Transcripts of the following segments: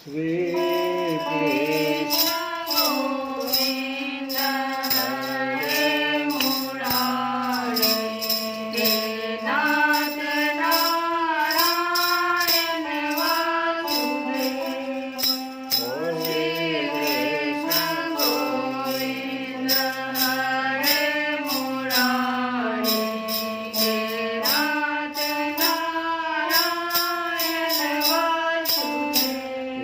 श्री कृष्ण गोविंद हरे मुरारी हे नाथ नारायण वासुदेव श्री कृष्ण गोविंद हरे मुरारी हे नाथ नारायण वासुदेव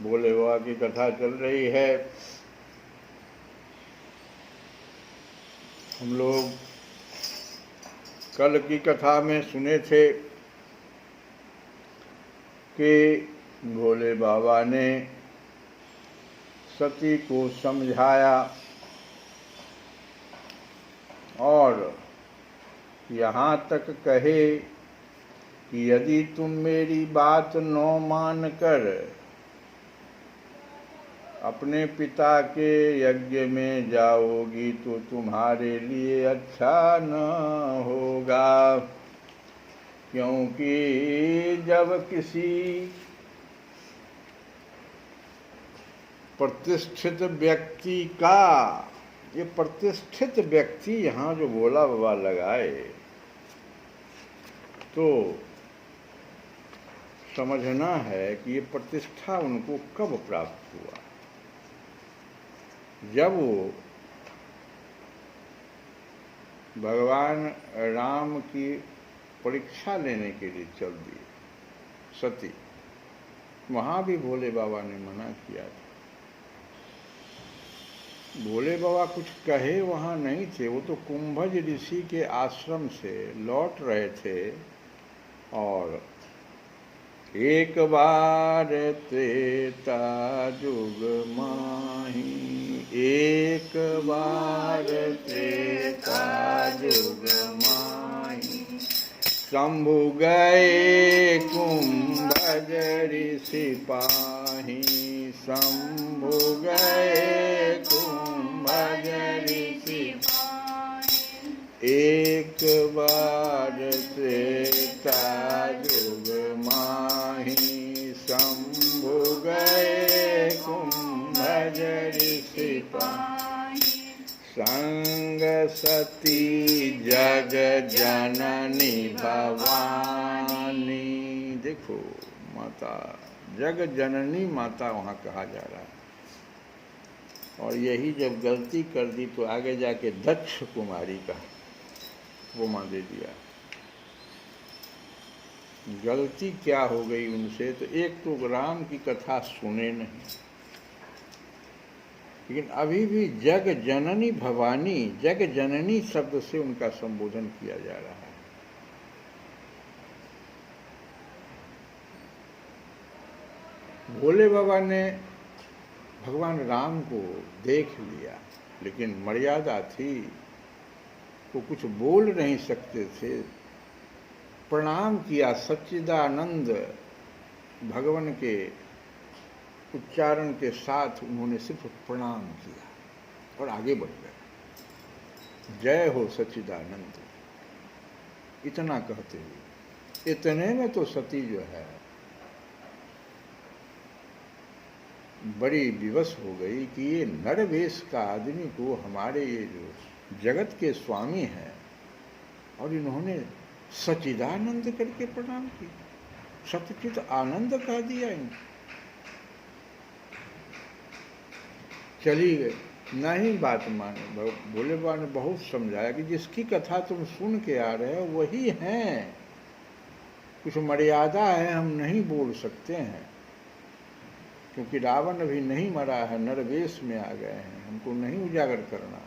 भोले बाबा की कथा चल रही है। हम लोग कल की कथा में सुने थे कि भोले बाबा ने सती को समझाया और यहाँ तक कहे कि यदि तुम मेरी बात न मानकर अपने पिता के यज्ञ में जाओगी तो तुम्हारे लिए अच्छा न होगा, क्योंकि जब किसी प्रतिष्ठित व्यक्ति का, ये प्रतिष्ठित व्यक्ति यहाँ जो भोला बाबा लगाए तो समझना है कि ये प्रतिष्ठा उनको कब प्राप्त हुआ। जब वो भगवान राम की परीक्षा लेने के लिए चल दिए सती, वहाँ भी भोले बाबा ने मना किया था। भोले बाबा कुछ कहे वहाँ नहीं थे, वो तो कुंभज ऋषि के आश्रम से लौट रहे थे और एक बार त्रेता जुग माही, एक बार त्रेता जुग माही, शंभु गए कुंभज ऋषि पाही, शंभु गए कुंभज ऋषि पाही, एक बार त्रेता जुग माही, शंभु गए कुंभज ऋषि पाही, संग सती जग जननी भवानी। देखो माता जग जननी माता वहाँ कहा जा रहा है। और यही जब गलती कर दी तो आगे जाके दक्ष कुमारी का वो माँ दे दिया। गलती क्या हो गई उनसे, तो एक तो राम की कथा सुने नहीं, लेकिन अभी भी जग जननी भवानी, जग जननी शब्द से उनका संबोधन किया जा रहा है। भोले बाबा ने भगवान राम को देख लिया, लेकिन मर्यादा थी, वो कुछ बोल नहीं सकते थे। प्रणाम किया, सच्चिदानंद भगवान के उच्चारण के साथ उन्होंने सिर्फ प्रणाम किया और आगे बढ़ गए। जय हो सच्चिदानंद, इतना कहते हुए इतने में तो सती जो है बड़ी विवश हो गई कि ये नरवेश का आदमी को हमारे ये जो जगत के स्वामी हैं और इन्होंने सच्चिदानंद करके प्रणाम किया, सच्चित आनंद कह दिया इनको। चली गई, नहीं बात माने। भोले बाबा ने बहुत समझाया कि जिसकी कथा तुम सुन के आ रहे हो वही हैं, कुछ मर्यादा है, हम नहीं बोल सकते हैं, क्योंकि रावण अभी नहीं मरा है, नरवेश में आ गए हैं, हमको नहीं उजागर करना।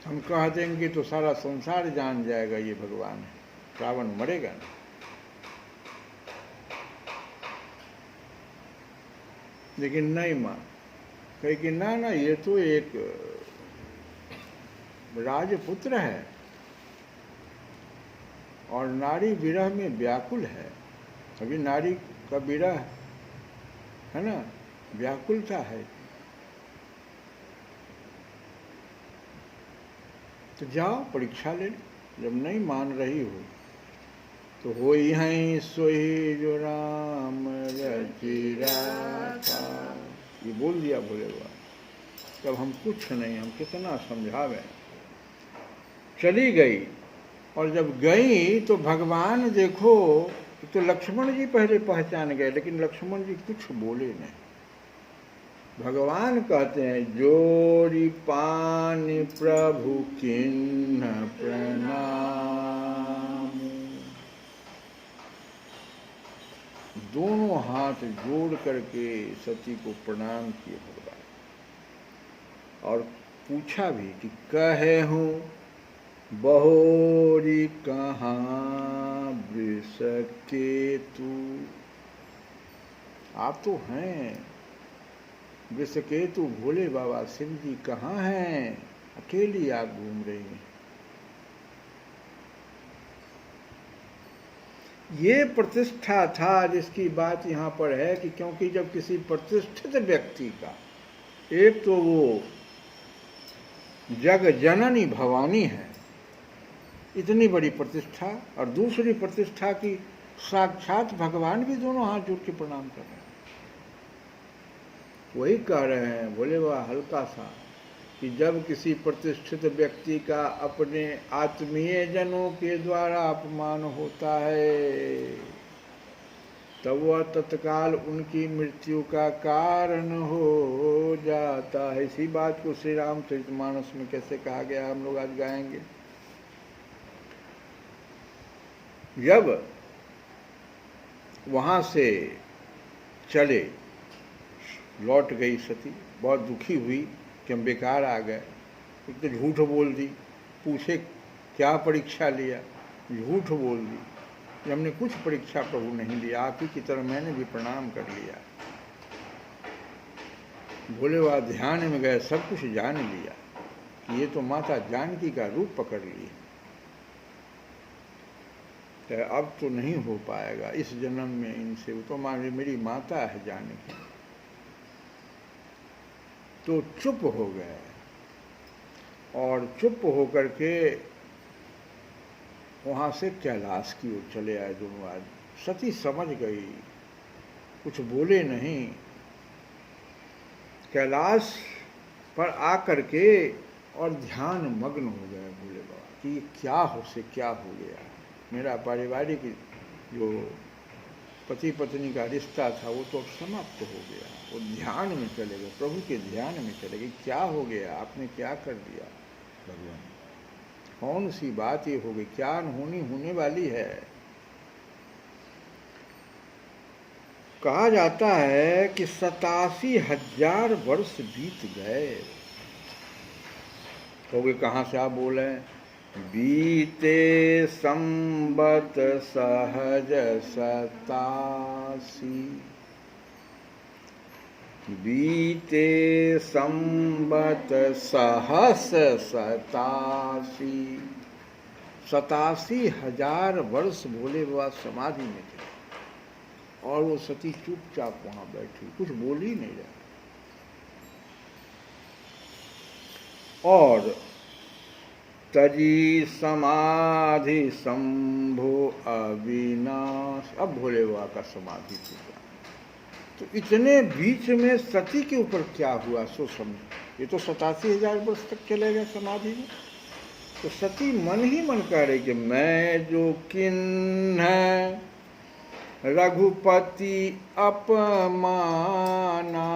हम कह देंगे तो सारा संसार जान जाएगा ये भगवान है, रावण मरेगा नहीं। लेकिन नहीं मां, कहे कि ना ना, ये तो एक राजपुत्र है और नारी विरह में व्याकुल है। अभी नारी का विरह है ना, व्याकुलता है। तो जाओ परीक्षा ले, जब नहीं मान रही हो तो हो ही सोई जो राम रचि राखा, ये बोल दिया भोले बाबा। तब हम कुछ नहीं, हम कितना समझावें। चली गई, और जब गई तो भगवान देखो, तो लक्ष्मण जी पहले पहचान गए, लेकिन लक्ष्मण जी कुछ बोले नहीं। भगवान कहते हैं जोरी पानी प्रभु किन्ह प्रणाम, दोनों हाथ जोड़ करके सती को प्रणाम किए भगवान, और पूछा भी कि कहे हूँ बहोरी कहाँ वृषकेतु। आप तो हैं वृषकेतु, भोले बाबा शिव जी कहाँ हैं, अकेली आप घूम रही हैं। ये प्रतिष्ठा था जिसकी बात यहाँ पर है कि क्योंकि जब किसी प्रतिष्ठित व्यक्ति का, एक तो वो जग जननी भवानी है, इतनी बड़ी प्रतिष्ठा, और दूसरी प्रतिष्ठा की साक्षात भगवान भी दोनों हाथ जोड़ के प्रणाम कर रहे हैं। वही कह रहे हैं बोले वह हल्का सा कि जब किसी प्रतिष्ठित व्यक्ति का अपने आत्मीय जनों के द्वारा अपमान होता है तब वह तत्काल उनकी मृत्यु का कारण हो जाता है। इसी बात को श्री रामचरितमानस में कैसे कहा गया, हम लोग आज गाएंगे। जब वहां से चले, लौट गई सती, बहुत दुखी हुई कि हम बेकार आ गए, एक तो झूठ बोल दी, पूछे क्या परीक्षा लिया, झूठ बोल दी कि हमने कुछ परीक्षा प्रभु नहीं लिया, आप ही की तरह मैंने भी प्रणाम कर लिया। भोले बाबा ध्यान में गए, सब कुछ जान लिया कि ये तो माता जानकी का रूप पकड़ ली, तो अब तो नहीं हो पाएगा इस जन्म में इनसे, वो तो मेरी माता है जानकी। तो चुप हो गए, और चुप होकर के वहाँ से कैलाश की ओर चले आए दोनों आदमी। सती समझ गई, कुछ बोले नहीं, कैलाश पर आकर के और ध्यान मग्न हो गए भोले बाबा कि क्या हो गया, मेरा पारिवारिक जो पति पत्नी का रिश्ता था वो तो अब समाप्त हो गया। वो ध्यान में चले गए, प्रभु के ध्यान में चले गए। क्या हो गया, आपने क्या कर दिया भगवान, कौन सी बात ये हो गई, क्या अनहोनी होने वाली है। कहा जाता है कि 87,000 वर्ष बीत गए। कहोगे कहाँ से आप बोले, बीते संबत सहज 87, बीते संबत सहस 87, 87,000 वर्ष भोले बाबा समाधि में थे, और वो सती चुपचाप वहां बैठी, कुछ बोल ही नहीं रहा। और तजी समाधि शंभो अविनाश, अब भोले बाबा का समाधि टूटा। तो इतने बीच में सती के ऊपर क्या हुआ सो समझो। ये तो 87,000 वर्ष तक चले गए समाधि में। तो सती मन ही मन कह रही कि मैं जो किन्ह रघुपति अपमाना,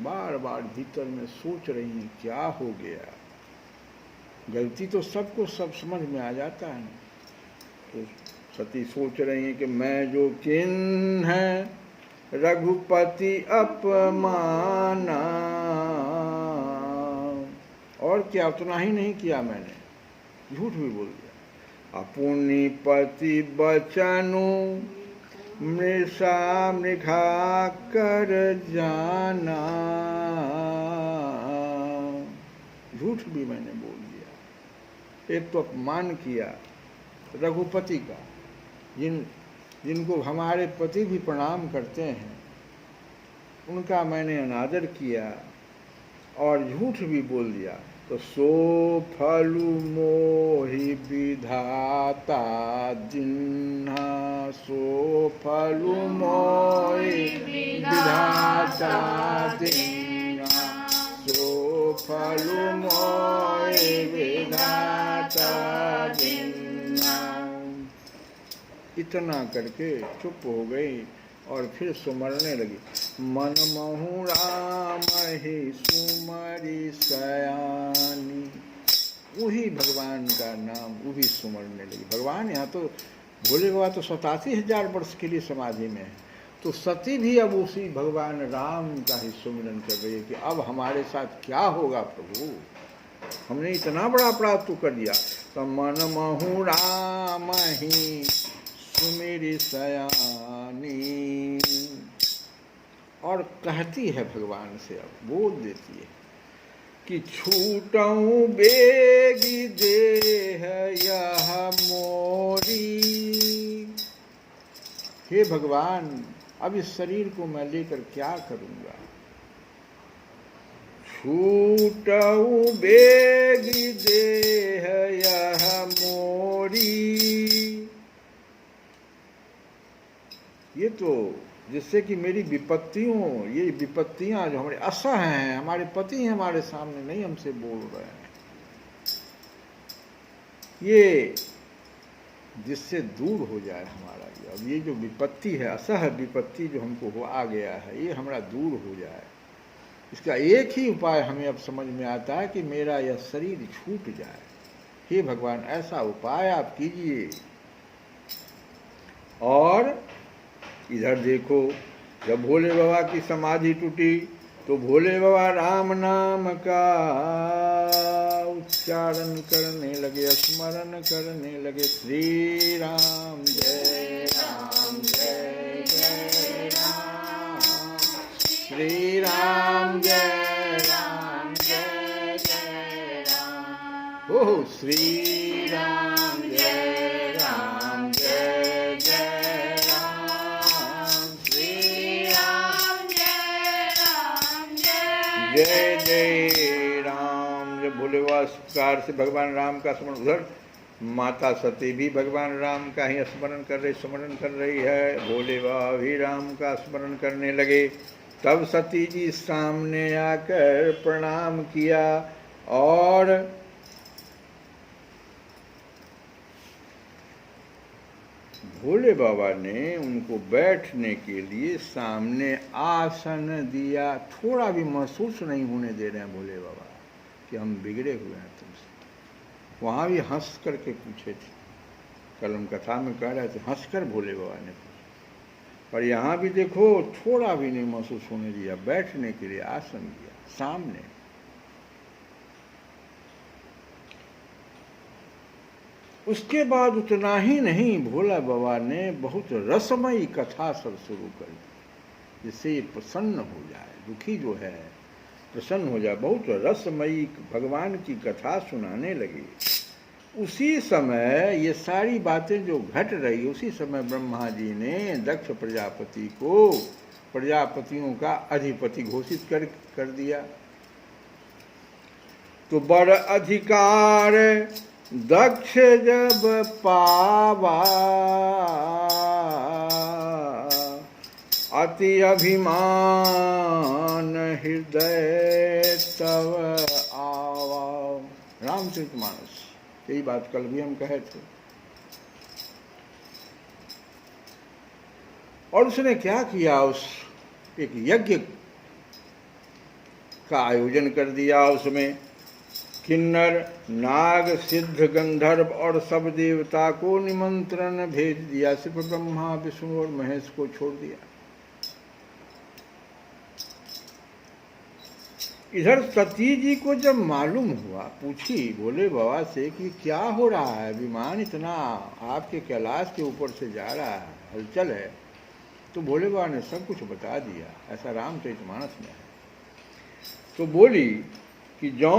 बार बार भीतर में सोच रही हैं क्या हो गया। गलती तो सबको सब समझ में आ जाता है। तो सती सोच रही हैं कि मैं जो किन्ह रघुपति अपमाना, और क्या उतना ही नहीं किया मैंने, झूठ भी बोल दिया। अपनी पति बचनु मृषा मृखा कर जाना, झूठ भी मैंने बोल दिया। एक तो अपमान किया रघुपति का, जिनको हमारे पति भी प्रणाम करते हैं, उनका मैंने अनादर किया और झूठ भी बोल दिया। तो सो फलु मोहि विधाता जिन्हा, सो फलु मोहि विधाता जिन्हा, सो फलु मोहि विधाता जिन्हा। इतना करके चुप हो गई और फिर सुमरने लगी। मन महु राम ही सुमरी सयानी, वही भगवान का नाम वो भी सुमरने लगी। भगवान यहाँ तो भोले बाबा तो 87,000 वर्ष के लिए समाधि में है, तो सती भी अब उसी भगवान राम का ही सुमिरन कर रही है कि अब हमारे साथ क्या होगा प्रभु, हमने इतना बड़ा अपराध तो कर दिया। तो मन महु राम ही सुमिरि सयानी, और कहती है भगवान से, अब बोल देती है कि छूटऊं बेगी देह यह मोरी, हे भगवान अब इस शरीर को मैं लेकर क्या करूंगा। छूटऊं बेगी देह यह मोरी, ये तो जिससे कि मेरी विपत्तियों, ये विपत्तियां जो हमारे असह हैं, हमारे पति हैं हमारे सामने नहीं हमसे बोल रहे हैं, ये जिससे दूर हो जाए हमारा ये, अब ये जो विपत्ति है, असह विपत्ति जो हमको हो आ गया है, ये हमारा दूर हो जाए। इसका एक ही उपाय हमें अब समझ में आता है कि मेरा यह शरीर छूट जाए। हे भगवान ऐसा उपाय आप कीजिए। और इधर देखो, जब भोले बाबा की समाधि टूटी तो भोले बाबा राम नाम का उच्चारण करने लगे, स्मरण करने लगे, श्री राम जय राम जय जय राम, श्री राम जय राम जय जय राम, ओह श्री राम जय राम जय जय राम, श्री राम जय राम जय जय राम। जब भोले बाबा इस प्रकार से भगवान राम का स्मरण, उधर माता सती भी भगवान राम का ही स्मरण कर रही है, भोले बाबा भी राम का स्मरण करने लगे। तब सती जी सामने आकर प्रणाम किया और भोले बाबा ने उनको बैठने के लिए सामने आसन दिया। थोड़ा भी महसूस नहीं होने दे रहे हैं भोले बाबा कि हम बिगड़े हुए हैं तुमसे। वहाँ भी हंस करके पूछे थे, कल हम कथा में कह रहे थे, हंसकर भोले बाबा ने पूछा। पर यहाँ भी देखो थोड़ा भी नहीं महसूस होने दिया, बैठने के लिए आसन दिया सामने। उसके बाद उतना ही नहीं, भोला बाबा ने बहुत रसमयी कथा सब शुरू कर दी, जिससे ये प्रसन्न हो जाए, दुखी जो है प्रसन्न हो जाए। बहुत रसमयी भगवान की कथा सुनाने लगे। उसी समय ये सारी बातें जो घट रही, उसी समय ब्रह्मा जी ने दक्ष प्रजापति को प्रजापतियों का अधिपति घोषित कर दिया। तो बड़ अधिकार दक्ष जब पावा, अति अभिमान हृदय तव आवा। रामचरितमानस, यही बात कल भी हम कहे थे। और उसने क्या किया, उस एक यज्ञ का आयोजन कर दिया। उसमें किन्नर नाग सिद्ध गंधर्व और सब देवता को निमंत्रण भेज दिया, सिर्फ ब्रह्मा विष्णु और महेश को छोड़ दिया। इधर सती जी को जब मालूम हुआ, पूछी भोले बाबा से कि क्या हो रहा है, विमान इतना आपके कैलाश के ऊपर से जा रहा है, हलचल है। तो भोले बाबा ने सब कुछ बता दिया, ऐसा रामचरितमानस में है। तो बोली कि जो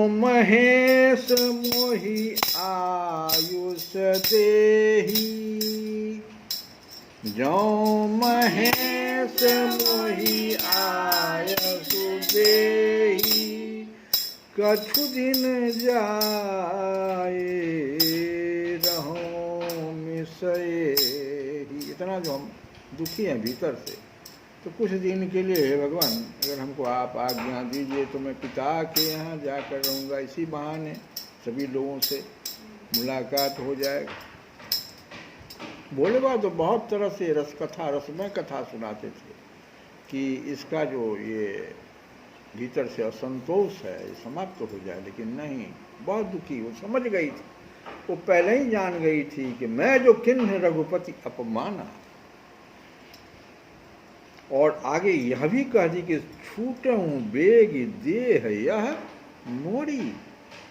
महेश मोहि आयुष देही, जो महेश मोहि आयुष देही, कछु दिन जाए रहो मिसएही। इतना जो हम दुखी हैं भीतर से, तो कुछ दिन के लिए हे भगवान अगर हमको आप आज्ञा दीजिए तो मैं पिता के यहाँ जाकर रहूँगा, इसी बहाने सभी लोगों से मुलाकात हो जाएगा। भोले बाबा तो बहुत तरह से रसकथा, रसमय कथा सुनाते थे कि इसका जो ये भीतर से असंतोष है ये समाप्त हो जाए, लेकिन नहीं, बहुत दुखी, वो समझ गई थी वो पहले ही जान गई थी कि मैं जो किन्ह रघुपति अपमाना। और आगे यह भी कह दी कि छूटूं बेग देह यह मोरी।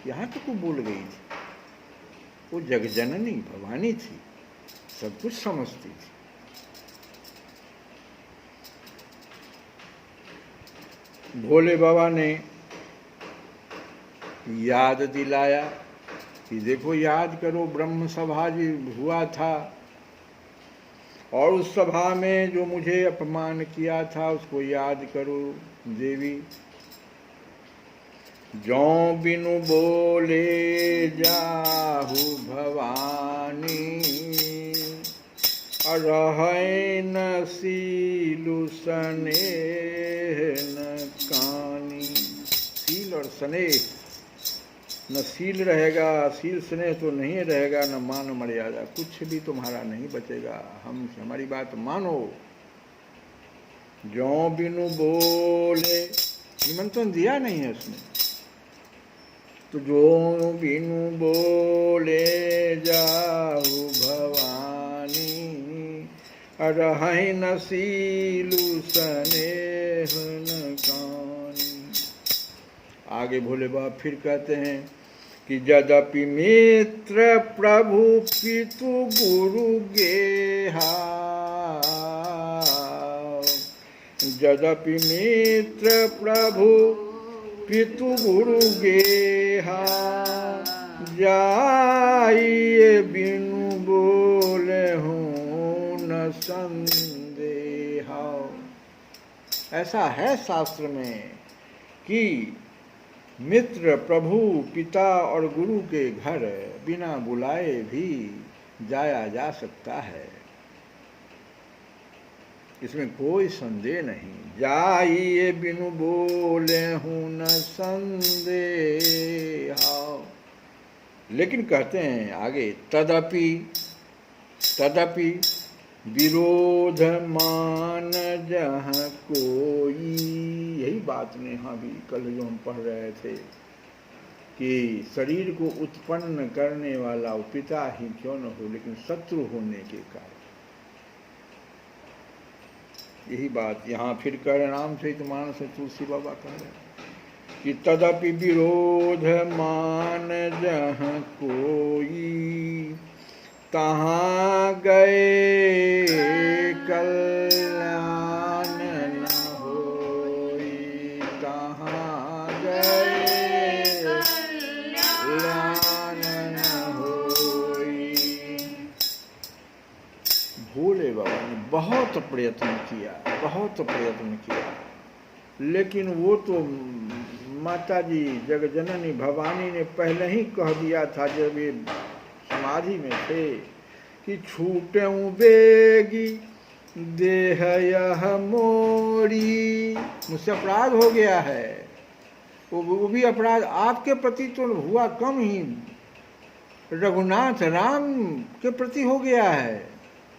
यहाँ तक वो बोल गई थी। वो जगजननी भवानी थी, सब कुछ समझती थी। भोले बाबा ने याद दिलाया कि देखो, याद करो, ब्रह्म सभा जी हुआ था और उस सभा में जो मुझे अपमान किया था उसको याद करो देवी। जो बिनु बोले जाहु भवानी, रहे न सीलु स्नेह न कानी। सील और स्नेह, न सील रहेगा, सील स्नेह तो नहीं रहेगा, न मान मर्यादा, कुछ भी तुम्हारा नहीं बचेगा। हमारी बात मानो। जो बिनु बोले, निमंत्रण दिया नहीं है उसने, तो जो बिनु बोले जाहु भवानी, रहे न सीलु स्नेह न कानी। आगे भोले बाबा फिर कहते हैं कि यद्यपि मित्र प्रभु पितु गुरु गेहा, यद्यपि मित्र प्रभु पितु गुरु गेहा, जाइए बिनु बोले हूँ न संदेहा। ऐसा है शास्त्र में कि मित्र, प्रभु, पिता और गुरु के घर बिना बुलाए भी जाया जा सकता है, इसमें कोई संदेह नहीं। जाइए बिनु बोले हूँ न संदेहा। लेकिन कहते हैं आगे, तदपि विरोध मान जहाँ कोई। यही बात ने यहाँ भी कल जो हम पढ़ रहे थे कि शरीर को उत्पन्न करने वाला वो पिता ही क्यों न हो, लेकिन शत्रु होने के कारण। यही बात यहाँ फिर कह रहे, रामचरितमानस में तुलसी बाबा कह रहे कि तदपि विरोध मान जहाँ कोई, तहाँ गए कल्याण न होई, तहाँ गए कल्याण न होई। भोले बाबा ने बहुत प्रयत्न किया, लेकिन वो तो माता जी जगजननी भवानी ने पहले ही कह दिया था जब ये समाधि में थे कि छूटूं बेगी देह यह मोरी। मुझसे अपराध हो गया है, वो भी अपराध आपके प्रति तो हुआ कम ही, रघुनाथ राम के प्रति हो गया है।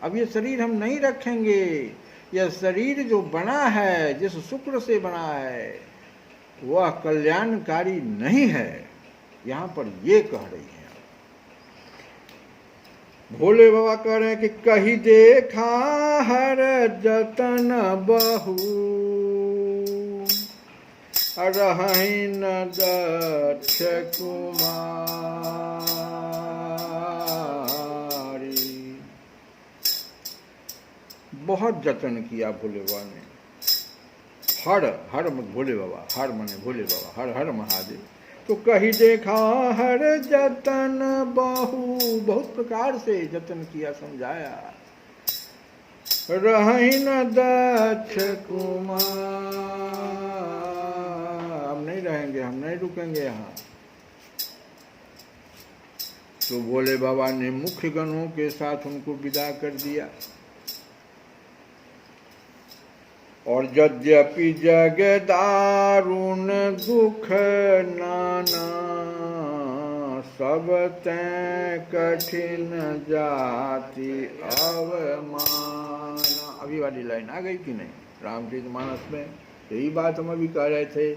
अब ये शरीर हम नहीं रखेंगे। यह शरीर जो बना है, जिस शुक्र से बना है, वह कल्याणकारी नहीं है। यहाँ पर ये कह रही है। भोले बाबा कह रहे हैं कि कही देखा हर जतन बहु, रही न दक्ष कुमारी। बहुत जतन किया भोले बाबा ने। हर भोले बाबा, हर माने भोले बाबा, हर हर महादेव। तो कही देखा हर जतन बहु, बहुत प्रकार से जतन किया, समझाया। रही न दक्ष कुमार, हम नहीं रहेंगे, हम नहीं रुकेंगे यहाँ। तो भोले बाबा ने मुख्य गणों के साथ उनको विदा कर दिया। और यद्यपि जग दारुण दुख नाना, सब तैं कठिन जाति अवमान। अभी वाली लाइन आ गई कि नहीं रामचरितमानस में? यही बात हम अभी कह रहे थे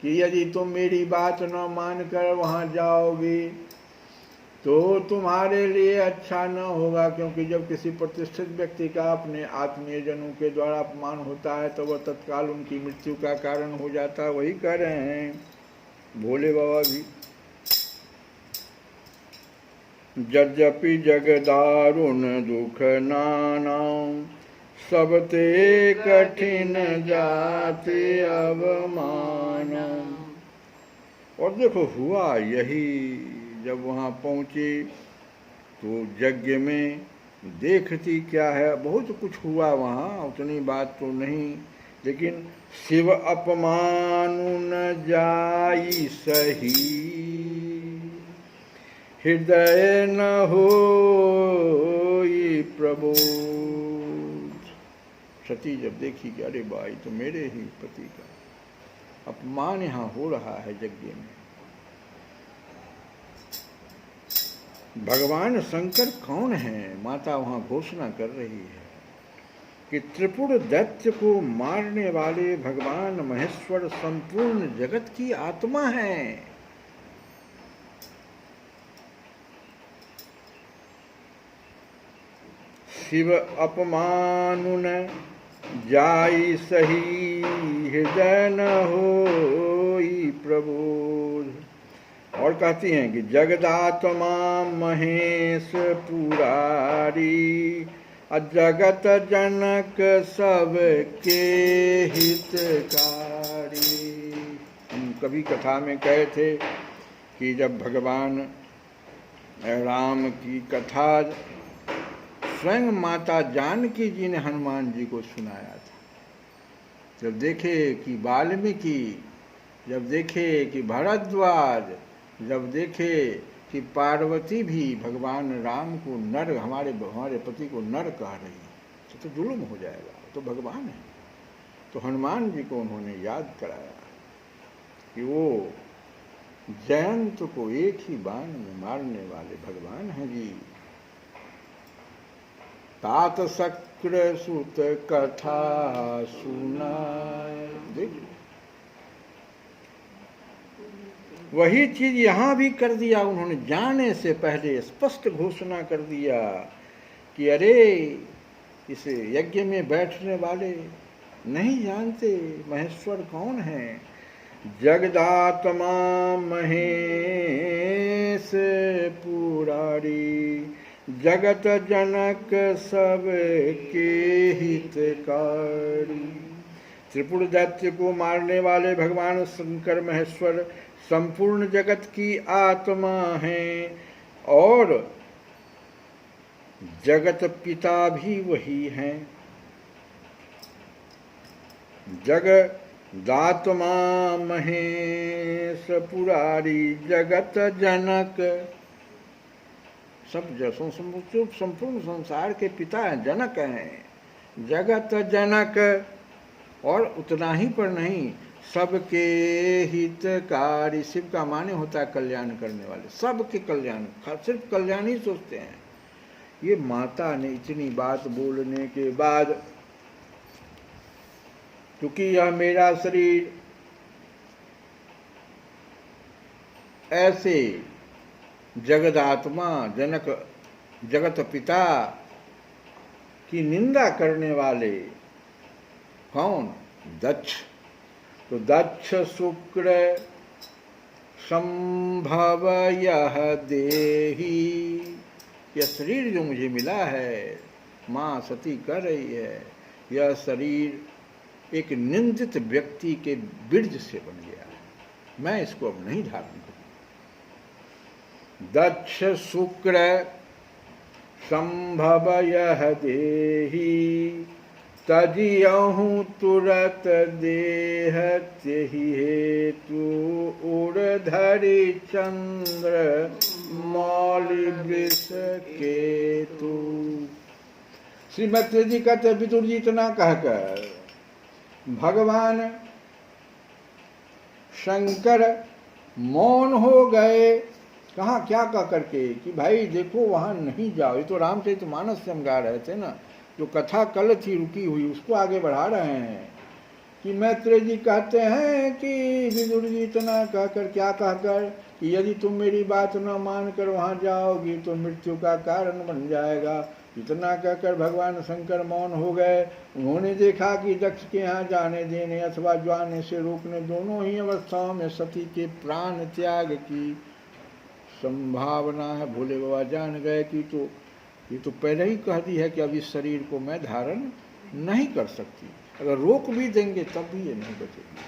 कि यदि तुम मेरी बात न मान कर वहाँ जाओगे तो तुम्हारे लिए अच्छा न होगा, क्योंकि जब किसी प्रतिष्ठित व्यक्ति का अपने आत्मीय जनों के द्वारा अपमान होता है तो वह तत्काल उनकी मृत्यु का कारण हो जाता है। वही कह रहे हैं भोले बाबा भी, यद्यपि जगदारुण दुख नाना, सब ते कठिन जाति अवमान। और देखो हुआ यही, जब वहाँ पहुँचे तो यज्ञ में देखती क्या है, बहुत कुछ हुआ वहाँ, उतनी बात तो नहीं, लेकिन शिव अपमानु न जाई सही, हृदय न होई प्रबोध। सती जब देखी कि अरे भाई तो मेरे ही पति का अपमान यहाँ हो रहा है यज्ञ में, भगवान शंकर कौन है, माता वहाँ घोषणा कर रही है कि त्रिपुर दैत्य को मारने वाले भगवान महेश्वर संपूर्ण जगत की आत्मा है। शिव अपमानु न जाई सही, हृदय न होई प्रबोध। और कहती हैं कि जगदात्मा महेश पुरारी, जगत जनक सबके हितकारी। हम कभी कथा में कहे थे कि जब भगवान राम की कथा स्वयं माता जानकी जी ने हनुमान जी को सुनाया था, जब देखे कि वाल्मीकि, जब देखे कि भरद्वाज, जब देखे कि पार्वती भी भगवान राम को नर, हमारे पति को नर कह रही है, तो जुल्म हो जाएगा, तो भगवान है। तो हनुमान जी को उन्होंने याद कराया कि वो जयंत को एक ही बाण में मारने वाले भगवान हैं जी। तात शक्र सुत कथा सुनाए, देख वही चीज यहां भी कर दिया उन्होंने, जाने से पहले स्पष्ट घोषणा कर दिया कि अरे इस यज्ञ में बैठने वाले नहीं जानते महेश्वर कौन है। जगदात्मा महेश पुरारी, जगत जनक सब के हितकारी। त्रिपुर दैत्य को मारने वाले भगवान शंकर महेश्वर संपूर्ण जगत की आत्मा हैं, और जगत पिता भी वही हैं। जगदात्मा महेश पुरारी, जगत जनक सब संपूर्ण संसार के पिता हैं, जनक हैं। जगत जनक, और उतना ही पर नहीं, सबके हितकारी। शिव का माने होता है कल्याण करने वाले, सबके कल्याण, सिर्फ कल्याण ही सोचते हैं। ये माता ने इतनी बात बोलने के बाद, क्योंकि यह मेरा शरीर ऐसे जगदात्मा जनक जगत पिता की निंदा करने वाले कौन? दक्ष। तो दक्ष शुक्र संभव यह देही, यह शरीर जो मुझे मिला है, माँ सती कह रही है, यह शरीर एक निंदित व्यक्ति के बीज से बन गया है, मैं इसको अब नहीं धारण करूँ। दक्ष शुक्र संभव यह देही, तजियहूँ तुरत देह तेहि हेतु, उड़धरि चंद्र मौलि वृष केतु। श्री मैत्री जी कहते, विदुर जी इतना कहकर भगवान शंकर मौन हो गए। कहा क्या कह करके कि भाई देखो वहां नहीं जाओ। ये तो रामचरितमानस से हम गा रहे थे ना, जो कथा कल थी रुकी हुई उसको आगे बढ़ा रहे हैं कि मैत्रेय जी कहते हैं कि विदुर जी इतना कहकर, क्या कहकर, कि यदि तुम मेरी बात न मानकर वहाँ जाओगी तो मृत्यु का कारण बन जाएगा। इतना कहकर भगवान शंकर मौन हो गए। उन्होंने देखा कि दक्ष के यहाँ जाने देने अथवा जाने से रोकने दोनों ही अवस्थाओं में सती के प्राण त्याग की संभावना है। भोले बाबा जान गए कि तो ये तो पहले ही कह दी है कि अब इस शरीर को मैं धारण नहीं कर सकती, अगर रोक भी देंगे तब भी ये नहीं बचेगी।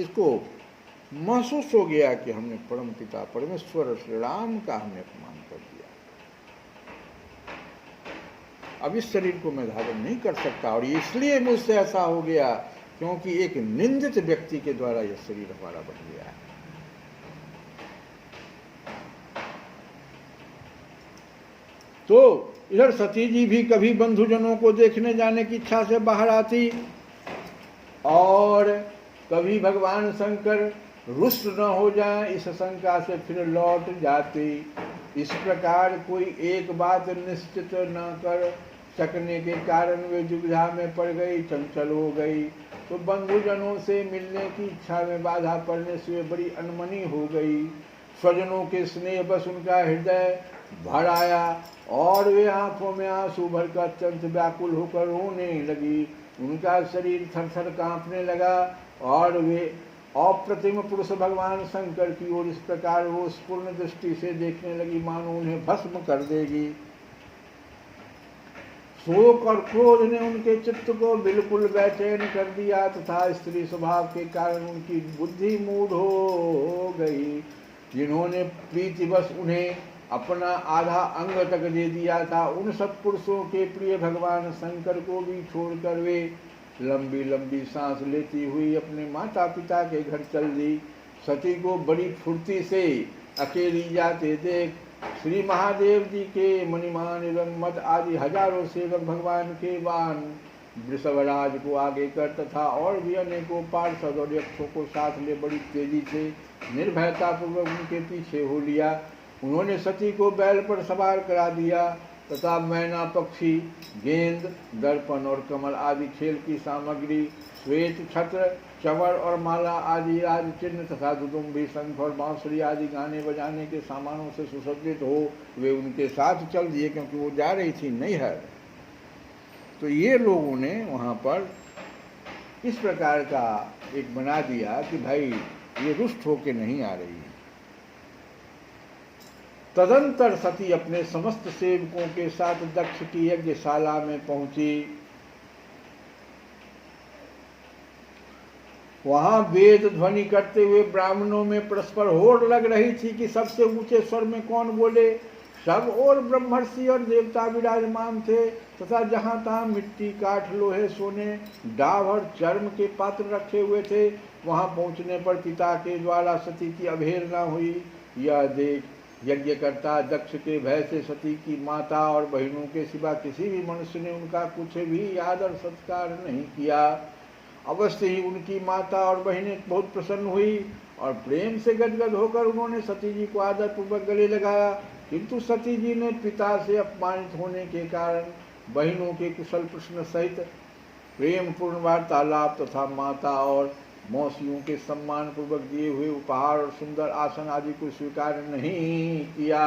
इसको महसूस हो गया कि हमने परम पिता परमेश्वर श्री राम का हमने अपमान कर दिया, अब इस शरीर को मैं धारण नहीं कर सकता। और इसलिए मुझसे ऐसा हो गया क्योंकि एक निंदित व्यक्ति के द्वारा यह शरीर हमारा बन गया है। तो इधर सती जी भी कभी बंधुजनों को देखने जाने की इच्छा से बाहर आती और कभी भगवान शंकर रुष्ट न हो जाए इस शंका से फिर लौट जाती। इस प्रकार कोई एक बात निश्चित न कर सकने के कारण वे दुविधा में पड़ गई, चंचल हो गई। तो बंधुजनों से मिलने की इच्छा में बाधा पड़ने से वे बड़ी अनमनी हो गई। स्वजनों के स्नेह बस उनका हृदय भर आया और वे आंखों में आंसू भरकर अत्यंत व्याकुल होकर रोने लगी। उनका शरीर थरथर कांपने लगा और वे अप्रतिम पुरुष भगवान शंकर की ओर इस प्रकार रोषपूर्ण दृष्टि से देखने लगी मानो उन्हें भस्म कर देगी। शोक और क्रोध ने उनके चित्त को बिल्कुल बेचैन कर दिया तथा स्त्री स्वभाव के कारण उनकी बुद्धि मूढ़ हो गई। जिन्होंने प्रीतिवश उन्हें अपना आधा अंग तक दे दिया था, उन सत्पुरुषों के प्रिय भगवान शंकर को भी छोड़कर वे लंबी लंबी सांस लेती हुई अपने माता पिता के घर चल दी। सती को बड़ी फुर्ती से अकेली जाते देख श्री महादेव जी के मणिमान एवं मद आदि हजारों सेवक भगवान के वाहन वृषभराज को आगे कर तथा और भी अनेकों पार्षद और यक्षों को साथ ले बड़ी तेजी से निर्भयता पूर्वक उनके पीछे हो लिया। उन्होंने सती को बैल पर सवार करा दिया तथा मैना पक्षी, गेंद, दर्पण और कमल आदि खेल की सामग्री, श्वेत छत्र, चवर और माला आदि राज चिन्ह तथा दुदुम्बी, शंख और बांसुरी आदि गाने बजाने के सामानों से सुसज्जित हो वे उनके साथ चल दिए, क्योंकि वो जा रही थी नैहर। तो ये लोगों ने वहाँ पर इस प्रकार का एक बना दिया कि भाई ये रुष्ट होके नहीं आ रही है। तदंतर सती अपने समस्त सेवकों के साथ दक्ष की यज्ञशाला में पहुंची। वहां वेद ध्वनि करते हुए ब्राह्मणों में परस्पर होड़ लग रही थी कि सबसे ऊंचे स्वर में कौन बोले। सब और ब्रह्मर्षि और देवता विराजमान थे तथा जहां तहां मिट्टी, काठ, लोहे, सोने, डाव और चर्म के पात्र रखे हुए थे। वहां पहुंचने पर पिता के द्वारा सती की अवहेलना हुई। यह देख यज्ञकर्ता दक्ष के भय से सती की माता और बहनों के सिवा किसी भी मनुष्य ने उनका कुछ भी आदर सत्कार नहीं किया। अवश्य ही उनकी माता और बहनें बहुत प्रसन्न हुई और प्रेम से गदगद होकर उन्होंने सती जी को आदर पूर्वक गले लगाया। किंतु सती जी ने पिता से अपमानित होने के कारण बहनों के कुशल प्रश्न सहित प्रेम पूर्ण वार्तालाप तथा माता और मौसियों के सम्मान पूर्वक दिए हुए उपहार और सुंदर आसन आदि को स्वीकार नहीं किया।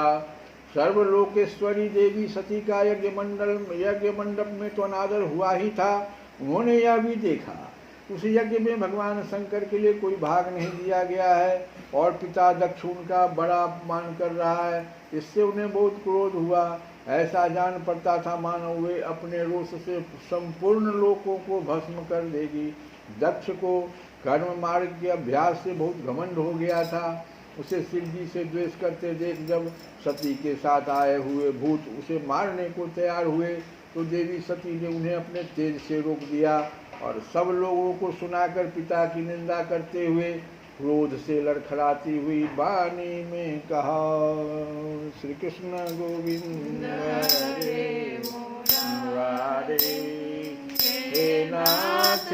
सर्वलोकेश्वरी देवी सती का यज्ञ मंडप में तो अनादर हुआ ही था। उन्होंने यह भी देखा उस यज्ञ में भगवान शंकर के लिए कोई भाग नहीं दिया गया है और पिता दक्ष उनका बड़ा अपमान कर रहा है। इससे उन्हें बहुत क्रोध हुआ। ऐसा जान पड़ता था मानो वे अपने रोष से संपूर्ण लोकों को भस्म कर देगी। दक्ष को कर्म मार्ग के अभ्यास से बहुत घमंड हो गया था। उसे शिव जी से द्वेष करते देख जब सती के साथ आए हुए भूत उसे मारने को तैयार हुए तो देवी सती ने उन्हें अपने तेज से रोक दिया और सब लोगों को सुनाकर पिता की निंदा करते हुए क्रोध से लड़खड़ाती हुई वाणी में कहा, श्री कृष्ण गोविंद मुरारे हे नाथ